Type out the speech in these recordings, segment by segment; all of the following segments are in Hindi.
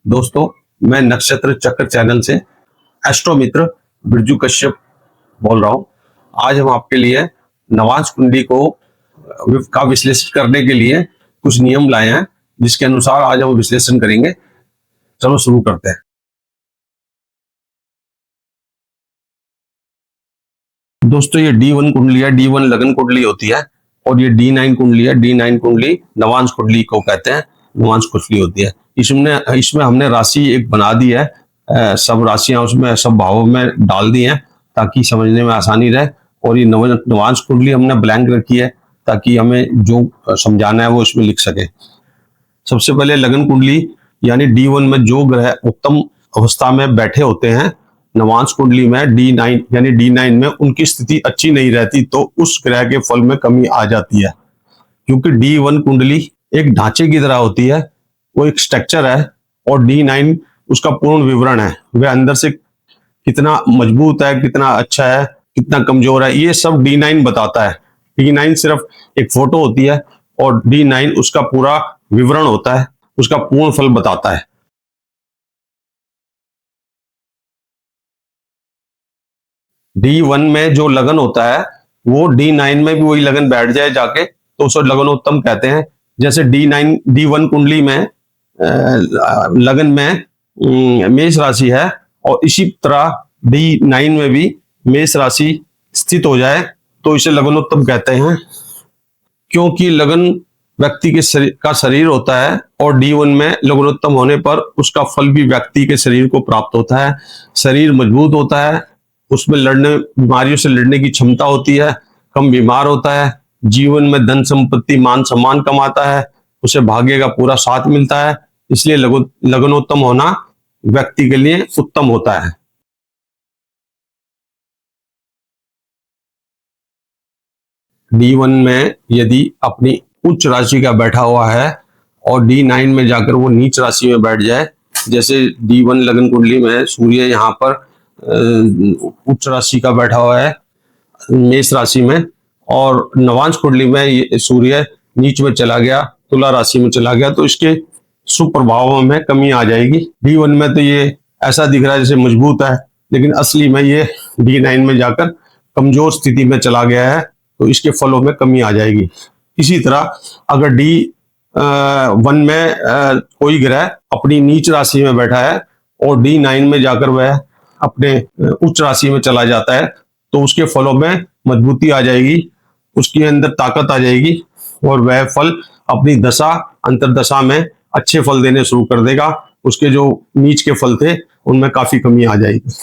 दोस्तों, मैं नक्षत्र चक्र चैनल से एस्ट्रो मित्र बिरजू कश्यप बोल रहा हूं। आज हम आपके लिए नवांश कुंडली का विश्लेषण करने के लिए कुछ नियम लाए हैं, जिसके अनुसार आज हम विश्लेषण करेंगे। चलो शुरू करते हैं। दोस्तों, ये D1 कुंडली है। D1 लगन कुंडली होती है और ये D9 कुंडली है। D9 कुंडली नवांश कुंडली को कहते हैं, नवांश कुंडली होती है। इसमें हमने राशि एक बना दी है, सब राशियां उसमें सब भावों में डाल दी हैं ताकि समझने में आसानी रहे। और ये नवांश कुंडली हमने ब्लैंक रखी है ताकि हमें जो समझाना है वो इसमें लिख सके। सबसे पहले लगन कुंडली यानी D1 में जो ग्रह उत्तम अवस्था में बैठे होते हैं, नवांश कुंडली में D9 यानी D9 में उनकी स्थिति अच्छी नहीं रहती तो उस ग्रह के फल में कमी आ जाती है। क्योंकि D1 कुंडली एक ढांचे की तरह होती है, वो एक स्ट्रक्चर है, और D9 उसका पूर्ण विवरण है। वह अंदर से कितना मजबूत है, कितना अच्छा है, कितना कमजोर है, ये सब D9 बताता है। D9 सिर्फ एक फोटो होती है और D9 उसका पूरा विवरण होता है, उसका पूर्ण फल बताता है। D1 में जो लगन होता है वो D9 में भी वही लगन बैठ जाए जाके तो उसे लगनोत्तम कहते हैं। जैसे D1 कुंडली में लगन में मेष राशि है और इसी तरह D9 में भी मेष राशि स्थित हो जाए तो इसे लगनोत्तम कहते हैं। क्योंकि लगन व्यक्ति के शरीर होता है और D1 में लगनोत्तम होने पर उसका फल भी व्यक्ति के शरीर को प्राप्त होता है। शरीर मजबूत होता है, उसमें बीमारियों से लड़ने की क्षमता होती है, कम बीमार होता है, जीवन में धन संपत्ति मान सम्मान कमाता है, उसे भाग्य का पूरा साथ मिलता है। इसलिए लगनोत्तम होना व्यक्ति के लिए उत्तम होता है। D1 में यदि अपनी उच्च राशि का बैठा हुआ है और D9 में जाकर वो नीच राशि में बैठ जाए, जैसे D1 लगन कुंडली में सूर्य यहाँ पर उच्च राशि का बैठा हुआ है मेष राशि में, और नवांश कुंडली में ये सूर्य नीच में चला गया, तुला राशि में चला गया, तो इसके शुभ प्रभावों में कमी आ जाएगी। D1 में तो ये ऐसा दिख रहा है जैसे मजबूत है, लेकिन असली में ये D9 में जाकर कमजोर स्थिति में चला गया है, तो इसके फलों में कमी आ जाएगी। इसी तरह अगर D1 में कोई ग्रह अपनी नीच राशि में बैठा है और D9 में जाकर वह अपने उच्च राशि में चला जाता है तो उसके फलों में मजबूती आ जाएगी, उसके अंदर ताकत आ जाएगी और वह फल अपनी दशा अंतरदशा में अच्छे फल देने शुरू कर देगा। उसके जो नीच के फल थे उनमें काफी कमी आ जाएगी।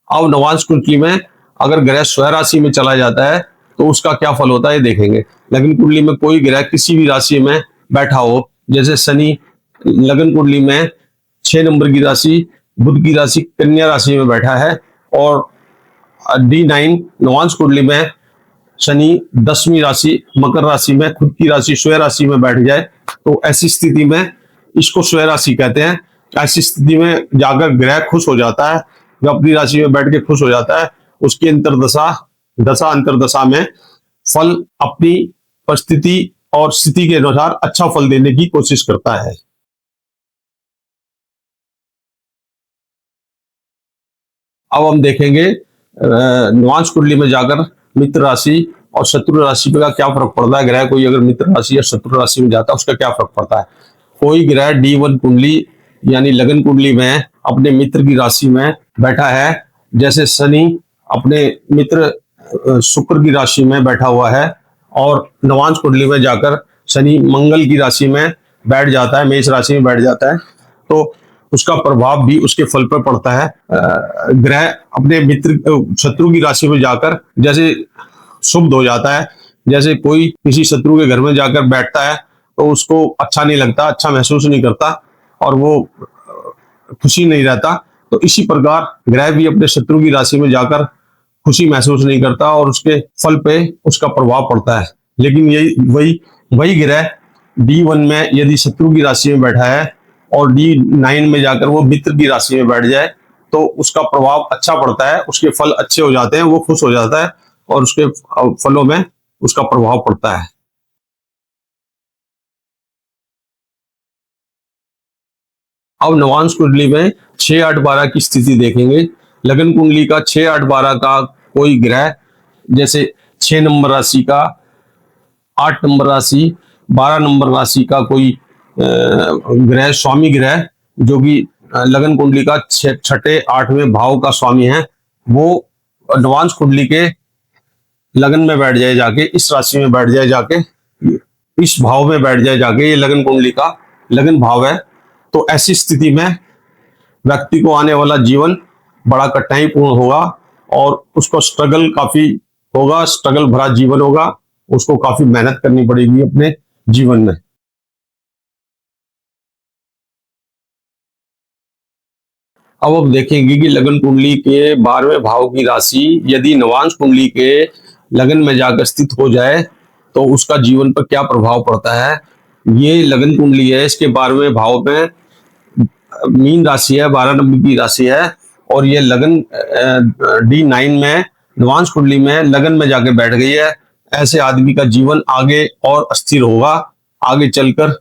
अब नवांश कुंडली में अगर ग्रह स्वयं राशि में चला जाता है तो उसका क्या फल होता है देखेंगे। लगन कुंडली में कोई ग्रह किसी भी राशि में बैठा हो, जैसे शनि लगन कुंडली में 6 नंबर की राशि बुध की राशि कन्या राशि में बैठा है, और D9 नवांश कुंडली में शनि 10वीं राशि मकर राशि में खुद की राशि स्वयं राशि में बैठ जाए तो ऐसी स्थिति में इसको स्वयं राशि कहते हैं। ऐसी स्थिति में जाकर ग्रह खुश हो जाता है, वह अपनी राशि में बैठ के खुश हो जाता है। उसकी दशा अंतरदशा में फल अपनी परिस्थिति और स्थिति के अनुसार अच्छा फल देने की कोशिश करता है। अब हम देखेंगे नवांश कुंडली में जाकर मित्र राशि और शत्रु राशि का क्या फर्क पड़ता है। ग्रह कोई अगर मित्र राशि या शत्रु राशि में जाता है उसका क्या फर्क पड़ता है। कोई ग्रह D1 कुंडली यानी लगन कुंडली में अपने मित्र की राशि में बैठा है, जैसे शनि अपने मित्र शुक्र की राशि में बैठा हुआ है और नवांश कुंडली में जाकर शनि मंगल की राशि में बैठ जाता है, मेष राशि में बैठ जाता है, तो उसका प्रभाव भी उसके फल पर पड़ता है। ग्रह अपने मित्र शत्रु की राशि में जाकर जैसे शुभ हो जाता है, जैसे कोई किसी शत्रु के घर में जाकर बैठता है तो उसको अच्छा नहीं लगता, अच्छा महसूस नहीं करता और वो खुशी नहीं रहता, तो इसी प्रकार ग्रह भी अपने शत्रु की राशि में जाकर खुशी महसूस नहीं करता और उसके फल पे उसका प्रभाव पड़ता है। लेकिन यही वही ग्रह D1 में यदि शत्रु की राशि में बैठा है और D9 में जाकर वो मित्र की राशि में बैठ जाए तो उसका प्रभाव अच्छा पड़ता है, उसके फल अच्छे हो जाते हैं, वो खुश हो जाता है और उसके फलों में उसका प्रभाव पड़ता है। अब नवांश कुंडली में 6, 8, 12 की स्थिति देखेंगे। लगन कुंडली का 6, 8, 12 का कोई ग्रह, जैसे 6 नंबर राशि का, 8 नंबर राशि, 12 नंबर राशि का कोई ग्रह, स्वामी ग्रह, जो कि लगन कुंडली का 6ठे 8वें भाव का स्वामी है, वो नवांश कुंडली के लगन में बैठ जाए जाके, इस राशि में बैठ जाए जाके, इस भाव में बैठ जाए जाके, ये लगन कुंडली का लगन भाव है। तो ऐसी स्थिति में व्यक्ति को आने वाला जीवन बड़ा कठिनाईपूर्ण होगा और उसको स्ट्रगल काफी होगा, स्ट्रगल भरा जीवन होगा, उसको काफी मेहनत करनी पड़ेगी अपने जीवन में। अब देखेंगे कि लगन कुंडली के 12वें भाव की राशि यदि नवांश कुंडली के लगन में जाकर स्थित हो जाए तो उसका जीवन पर क्या प्रभाव पड़ता है। ये लगन कुंडली है, इसके 12वें भाव में मीन राशि है, 12 नंबर की राशि है, और ये लगन D9 में नवांश कुंडली में लगन में जाके बैठ गई है। ऐसे आदमी का जीवन आगे और अस्थिर होगा, आगे चलकर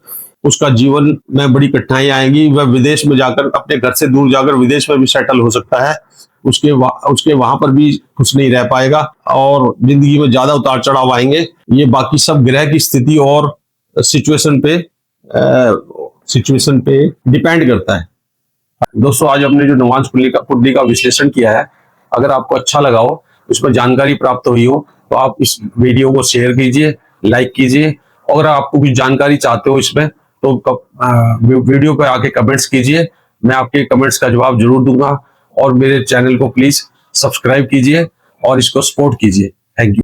उसका जीवन में बड़ी कठिनाई आएगी। वह विदेश में जाकर, अपने घर से दूर जाकर विदेश में भी सेटल हो सकता है, उसके वहां पर भी कुछ नहीं रह पाएगा और जिंदगी में ज्यादा उतार चढ़ाव आएंगे। ये बाकी सब ग्रह की स्थिति और सिचुएशन पे डिपेंड करता है। दोस्तों, आज हमने जो नवांश कुंडली का विश्लेषण किया है, अगर आपको अच्छा लगा हो, उसमें जानकारी प्राप्त हुई हो, तो आप इस वीडियो को शेयर कीजिए, लाइक कीजिए, और अगर आपको कुछ जानकारी चाहते हो इसमें तो वीडियो पर आके कमेंट्स कीजिए, मैं आपके कमेंट्स का जवाब जरूर दूंगा। और मेरे चैनल को प्लीज सब्सक्राइब कीजिए और इसको सपोर्ट कीजिए। Thank you.